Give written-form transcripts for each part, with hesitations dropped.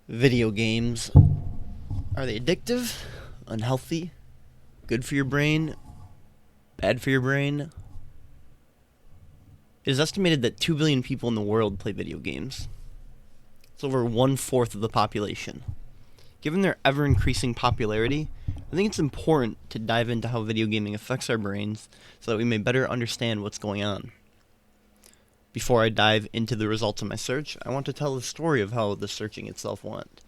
Video games, are they addictive, unhealthy, good for your brain, bad for your brain? It is estimated that 2 billion people in the world play video games. It's over 1/4 of the population. Given their ever increasing popularity, I think it's important to dive into how video gaming affects our brains so that we may better understand what's going on. Before I dive into the results of my search, I want to tell the story of how the searching itself went.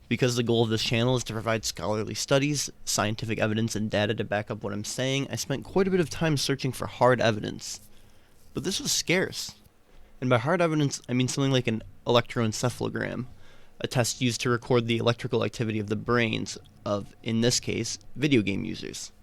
Because the goal of this channel is to provide scholarly studies, scientific evidence, and data to back up what I'm saying, I spent quite a bit of time searching for hard evidence. But this was scarce. And by hard evidence, I mean something like an electroencephalogram, a test used to record the electrical activity of the brains of, in this case, video game users.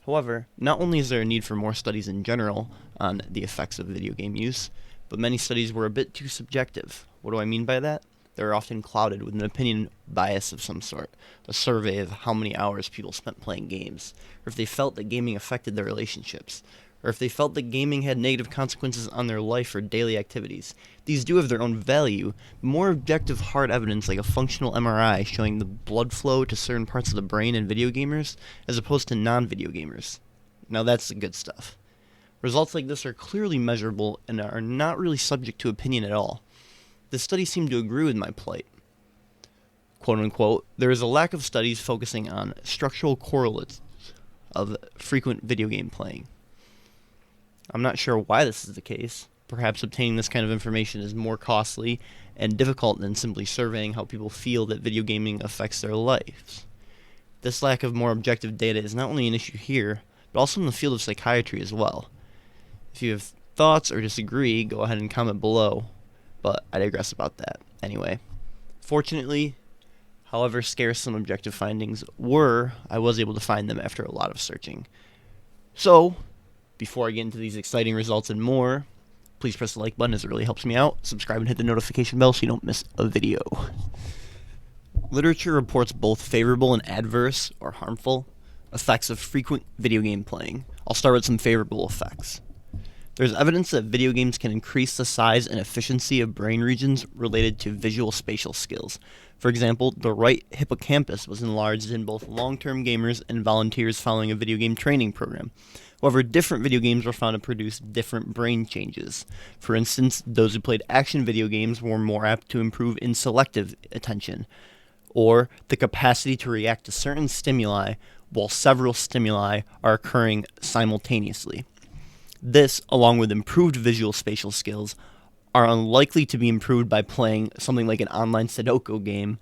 However, not only is there a need for more studies in general on the effects of video game use, but many studies were a bit too subjective. What do I mean by that? They were often clouded with an opinion bias of some sort, a survey of how many hours people spent playing games, or if they felt that gaming affected their relationships, or if they felt that gaming had negative consequences on their life or daily activities. These do have their own value, but more objective hard evidence like a functional MRI showing the blood flow to certain parts of the brain in video gamers as opposed to non-video gamers. Now that's the good stuff. Results like this are clearly measurable and are not really subject to opinion at all. The study seemed to agree with my plight. Quote unquote, there is a lack of studies focusing on structural correlates of frequent video game playing. I'm not sure why this is the case. Perhaps obtaining this kind of information is more costly and difficult than simply surveying how people feel that video gaming affects their lives. This lack of more objective data is not only an issue here, but also in the field of psychiatry as well. If you have thoughts or disagree, go ahead and comment below, but I digress about that. Anyway, fortunately, however scarce some objective findings were, I was able to find them after a lot of searching. So, before I get into these exciting results and more, please press the like button as it really helps me out. Subscribe and hit the notification bell so you don't miss a video. Literature reports both favorable and adverse, or harmful, effects of frequent video game playing. I'll start with some favorable effects. There's evidence that video games can increase the size and efficiency of brain regions related to visual spatial skills. For example, the right hippocampus was enlarged in both long-term gamers and volunteers following a video game training program. However, different video games were found to produce different brain changes. For instance, those who played action video games were more apt to improve in selective attention, or the capacity to react to certain stimuli while several stimuli are occurring simultaneously. This, along with improved visual spatial skills, are unlikely to be improved by playing something like an online Sudoku game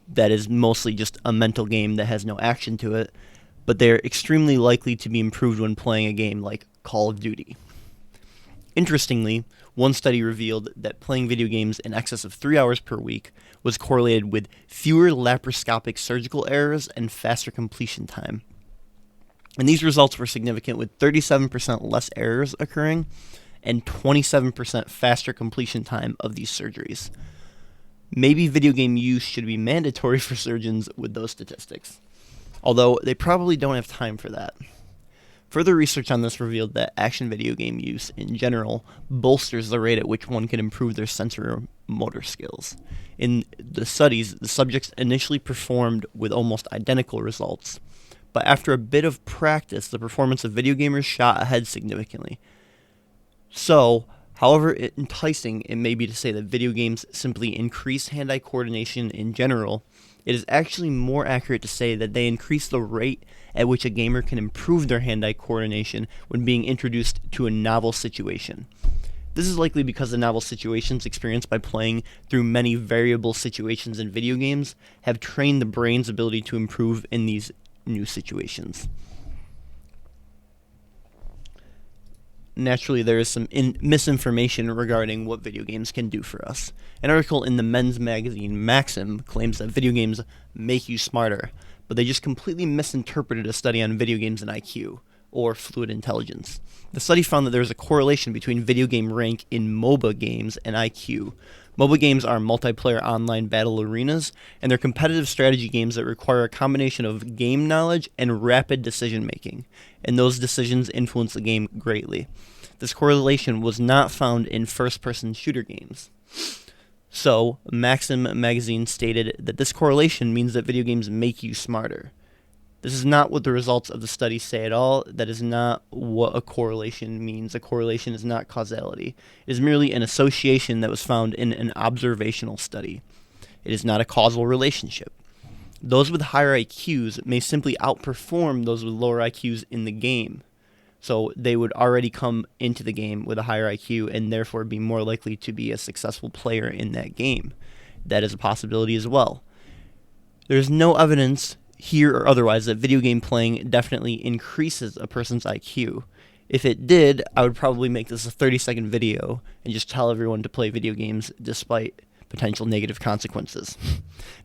that is mostly just a mental game that has no action to it, but they're extremely likely to be improved when playing a game like Call of Duty. Interestingly, one study revealed that playing video games in excess of 3 hours per week was correlated with fewer laparoscopic surgical errors and faster completion time. And these results were significant, with 37% less errors occurring and 27% faster completion time of these surgeries. Maybe video game use should be mandatory for surgeons with those statistics, although they probably don't have time for that. Further research on this revealed that action video game use in general bolsters the rate at which one can improve their sensory motor skills. In the studies, the subjects initially performed with almost identical results, but after a bit of practice, the performance of video gamers shot ahead significantly. So, however enticing it may be to say that video games simply increase hand-eye coordination in general, it is actually more accurate to say that they increase the rate at which a gamer can improve their hand-eye coordination when being introduced to a novel situation. This is likely because the novel situations experienced by playing through many variable situations in video games have trained the brain's ability to improve in these new situations. Naturally, there is some misinformation regarding what video games can do for us. An article in the men's magazine Maxim claims that video games make you smarter, but they just completely misinterpreted a study on video games and IQ, or fluid intelligence. The study found that there is a correlation between video game rank in MOBA games and IQ. MOBA games are multiplayer online battle arenas, and they're competitive strategy games that require a combination of game knowledge and rapid decision making, and those decisions influence the game greatly. This correlation was not found in first-person shooter games. So, Maxim magazine stated that this correlation means that video games make you smarter. This is not what the results of the study say at all. That is not what a correlation means. A correlation is not causality. It is merely an association that was found in an observational study. It is not a causal relationship. Those with higher IQs may simply outperform those with lower IQs in the game. So they would already come into the game with a higher IQ and therefore be more likely to be a successful player in that game. That is a possibility as well. There is no evidence here or otherwise that video game playing definitely increases a person's IQ. If it did, I would probably make this a 30-second video and just tell everyone to play video games despite potential negative consequences.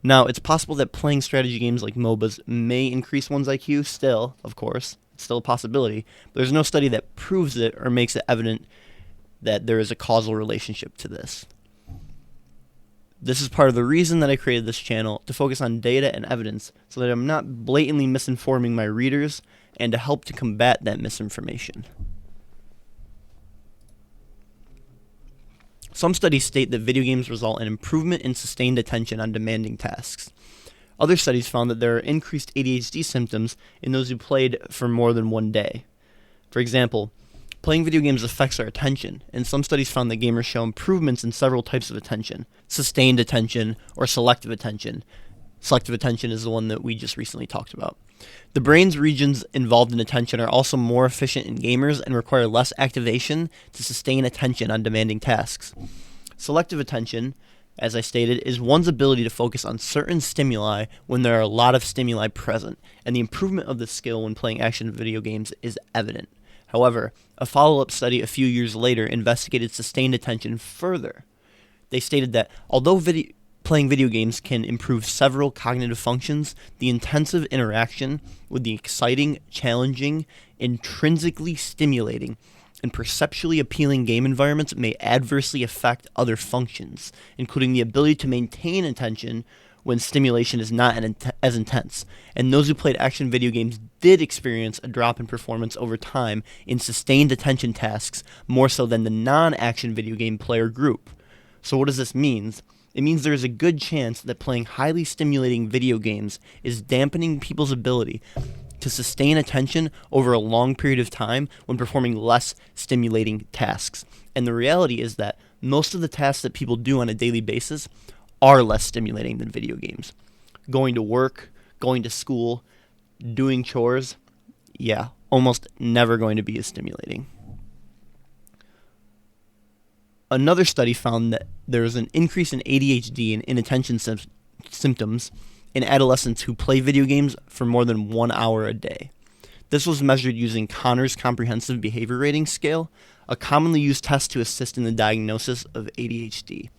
Now, it's possible that playing strategy games like MOBAs may increase one's IQ still, of course. It's still a possibility, but there's no study that proves it or makes it evident that there is a causal relationship to this. This is part of the reason that I created this channel, to focus on data and evidence so that I'm not blatantly misinforming my readers and to help to combat that misinformation. Some studies state that video games result in improvement in sustained attention on demanding tasks. Other studies found that there are increased ADHD symptoms in those who played for more than one day. For example, playing video games affects our attention, and some studies found that gamers show improvements in several types of attention: sustained attention or selective attention. Selective attention is the one that we just recently talked about. The brain's regions involved in attention are also more efficient in gamers and require less activation to sustain attention on demanding tasks. Selective attention, as I stated, is one's ability to focus on certain stimuli when there are a lot of stimuli present, and the improvement of this skill when playing action video games is evident. However, a follow-up study a few years later investigated sustained attention further. They stated that although playing video games can improve several cognitive functions, the intensive interaction with the exciting, challenging, intrinsically stimulating, and perceptually appealing game environments may adversely affect other functions, including the ability to maintain attention when stimulation is not as intense. And those who played action video games did experience a drop in performance over time in sustained attention tasks, more so than the non-action video game player group. So what does this mean? It means there is a good chance that playing highly stimulating video games is dampening people's ability to sustain attention over a long period of time when performing less stimulating tasks. And the reality is that most of the tasks that people do on a daily basis are less stimulating than video games. Going to work, going to school, doing chores, almost never going to be as stimulating. Another study found that there is an increase in ADHD and inattention symptoms in adolescents who play video games for more than 1 hour a day. This was measured using Connor's Comprehensive Behavior Rating Scale, a commonly used test to assist in the diagnosis of ADHD.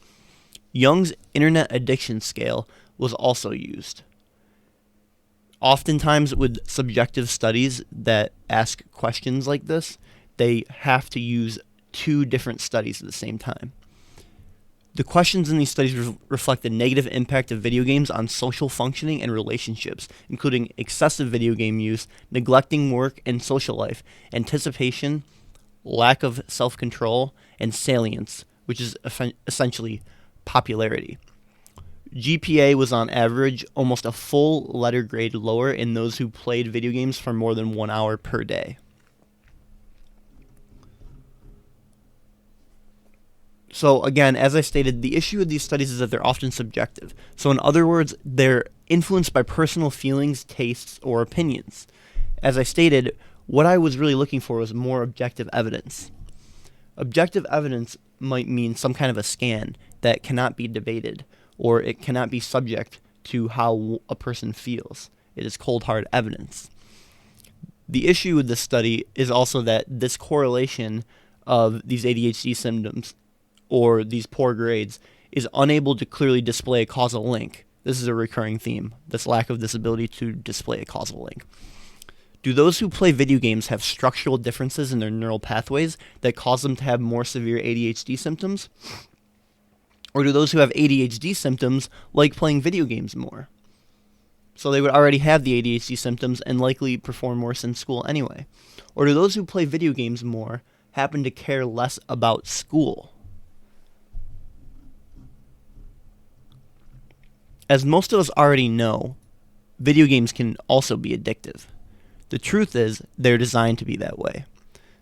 Young's Internet Addiction Scale was also used. Oftentimes with subjective studies that ask questions like this, they have to use 2 different studies at the same time. The questions in these studies reflect the negative impact of video games on social functioning and relationships, including excessive video game use, neglecting work and social life, anticipation, lack of self-control, and salience, which is essentially popularity. GPA was on average almost a full letter grade lower in those who played video games for more than 1 hour per day. So again, as I stated, the issue with these studies is that they're often subjective. So in other words, they're influenced by personal feelings, tastes, or opinions. As I stated, what I was really looking for was more objective evidence. Objective evidence might mean some kind of a scan that cannot be debated, or it cannot be subject to how a person feels. It is cold hard evidence. The issue with this study is also that this correlation of these ADHD symptoms or these poor grades is unable to clearly display a causal link. This is a recurring theme, this lack of this ability to display a causal link. Do those who play video games have structural differences in their neural pathways that cause them to have more severe ADHD symptoms? Or do those who have ADHD symptoms like playing video games more? So they would already have the ADHD symptoms and likely perform worse in school anyway. Or do those who play video games more happen to care less about school? As most of us already know, video games can also be addictive. The truth is, they're designed to be that way.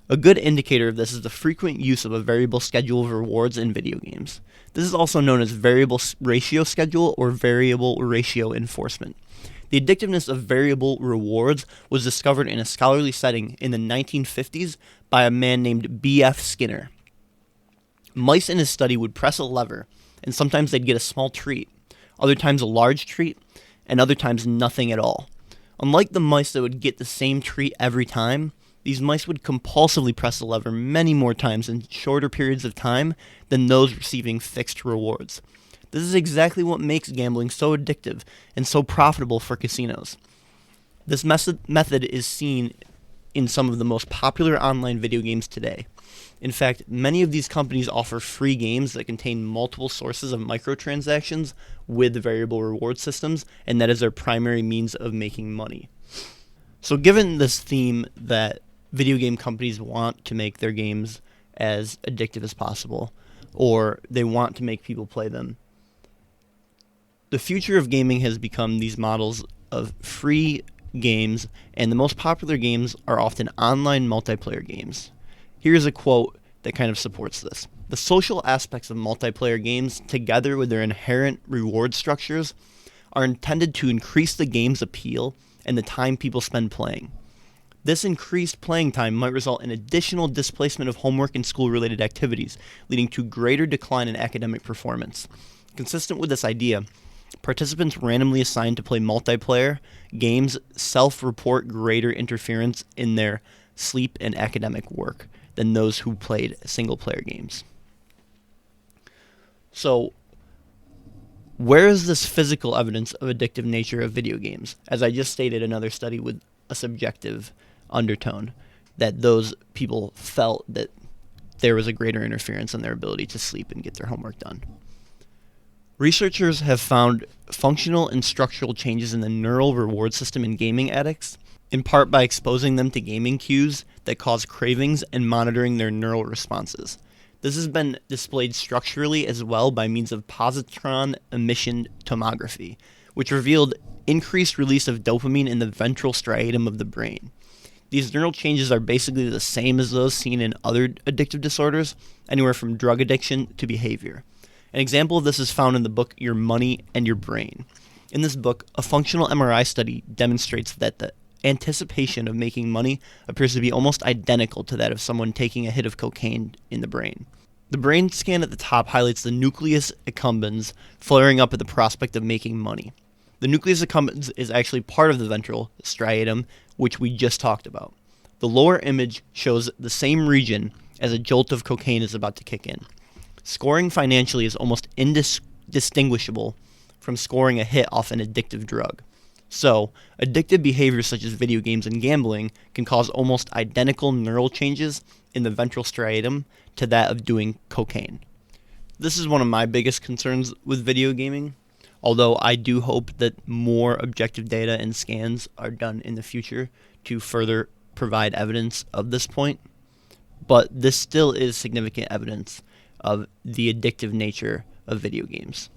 A good indicator of this is the frequent use of a variable schedule of rewards in video games. This is also known as variable ratio schedule or variable ratio enforcement. The addictiveness of variable rewards was discovered in a scholarly setting in the 1950s by a man named B.F. Skinner. Mice in his study would press a lever, and sometimes they'd get a small treat, other times a large treat, and other times nothing at all. Unlike the mice that would get the same treat every time, these mice would compulsively press the lever many more times in shorter periods of time than those receiving fixed rewards. This is exactly what makes gambling so addictive and so profitable for casinos. This method is seen in some of the most popular online video games today. In fact, many of these companies offer free games that contain multiple sources of microtransactions with variable reward systems, and that is their primary means of making money. So given this theme that video game companies want to make their games as addictive as possible, or they want to make people play them, the future of gaming has become these models of free games, and the most popular games are often online multiplayer games. Here's a quote that kind of supports this. The social aspects of multiplayer games, together with their inherent reward structures, are intended to increase the game's appeal and the time people spend playing. This increased playing time might result in additional displacement of homework and school-related activities, leading to greater decline in academic performance. Consistent with this idea, participants randomly assigned to play multiplayer games self-report greater interference in their sleep and academic work than those who played single-player games. So, where is this physical evidence of addictive nature of video games? As I just stated, another study with a subjective undertone, that those people felt that there was a greater interference in their ability to sleep and get their homework done. Researchers have found functional and structural changes in the neural reward system in gaming addicts, in part by exposing them to gaming cues that cause cravings and monitoring their neural responses. This has been displayed structurally as well by means of positron emission tomography, which revealed increased release of dopamine in the ventral striatum of the brain. These neural changes are basically the same as those seen in other addictive disorders, anywhere from drug addiction to behavior. An example of this is found in the book Your Money and Your Brain. In this book, a functional MRI study demonstrates that the anticipation of making money appears to be almost identical to that of someone taking a hit of cocaine in the brain. The brain scan at the top highlights the nucleus accumbens flaring up at the prospect of making money. The nucleus accumbens is actually part of the ventral striatum, which we just talked about. The lower image shows the same region as a jolt of cocaine is about to kick in. Scoring financially is almost indistinguishable from scoring a hit off an addictive drug. So, addictive behaviors such as video games and gambling can cause almost identical neural changes in the ventral striatum to that of doing cocaine. This is one of my biggest concerns with video gaming, although I do hope that more objective data and scans are done in the future to further provide evidence of this point. But this still is significant evidence of the addictive nature of video games.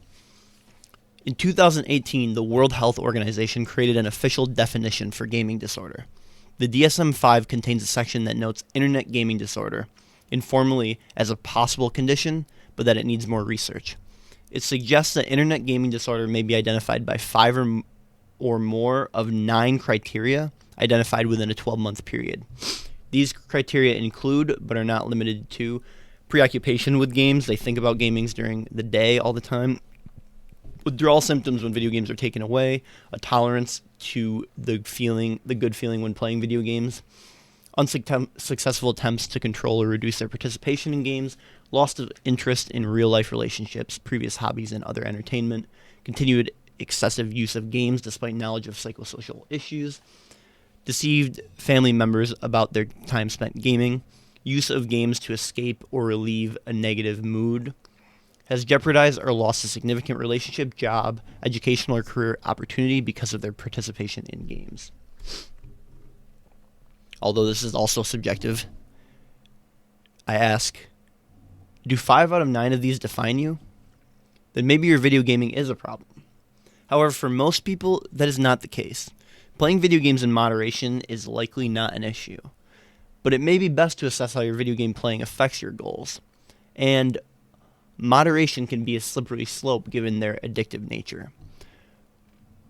In 2018, the World Health Organization created an official definition for gaming disorder. The DSM-5 contains a section that notes internet gaming disorder, informally as a possible condition, but that it needs more research. It suggests that internet gaming disorder may be identified by 5 or more of 9 criteria identified within a 12-month period. These criteria include, but are not limited to, preoccupation with games. They think about gaming during the day all the time. Withdrawal symptoms when video games are taken away. A tolerance to the good feeling when playing video games. Unsuccessful attempts to control or reduce their participation in games. Loss of interest in real-life relationships, previous hobbies, and other entertainment. Continued excessive use of games despite knowledge of psychosocial issues. Deceived family members about their time spent gaming. Use of games to escape or relieve a negative mood. Has jeopardized or lost a significant relationship, job, educational, or career opportunity because of their participation in games. Although this is also subjective, I ask, do 5 out of 9 of these define you? Then maybe your video gaming is a problem. However, for most people, that is not the case. Playing video games in moderation is likely not an issue, but it may be best to assess how your video game playing affects your goals. And moderation can be a slippery slope given their addictive nature.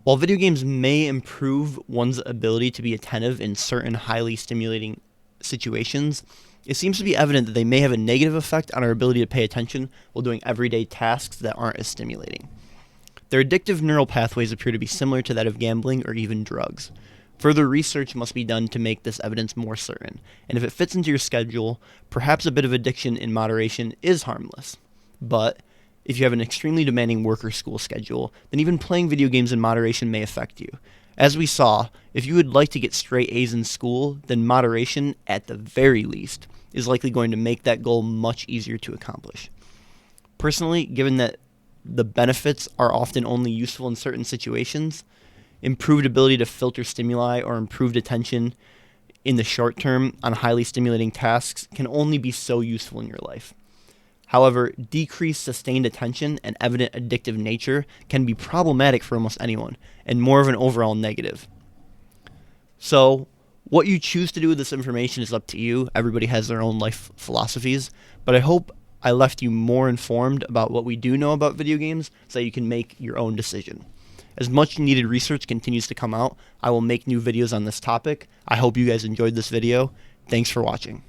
While video games may improve one's ability to be attentive in certain highly stimulating situations, it seems to be evident that they may have a negative effect on our ability to pay attention while doing everyday tasks that aren't as stimulating. Their addictive neural pathways appear to be similar to that of gambling or even drugs. Further research must be done to make this evidence more certain, and if it fits into your schedule, perhaps a bit of addiction in moderation is harmless. But if you have an extremely demanding work or school schedule, then even playing video games in moderation may affect you. As we saw, if you would like to get straight A's in school, then moderation, at the very least, is likely going to make that goal much easier to accomplish. Personally, given that the benefits are often only useful in certain situations, improved ability to filter stimuli or improved attention in the short term on highly stimulating tasks can only be so useful in your life. However, decreased sustained attention and evident addictive nature can be problematic for almost anyone, and more of an overall negative. So, what you choose to do with this information is up to you. Everybody has their own life philosophies, but I hope I left you more informed about what we do know about video games so that you can make your own decision. As much needed research continues to come out, I will make new videos on this topic. I hope you guys enjoyed this video. Thanks for watching.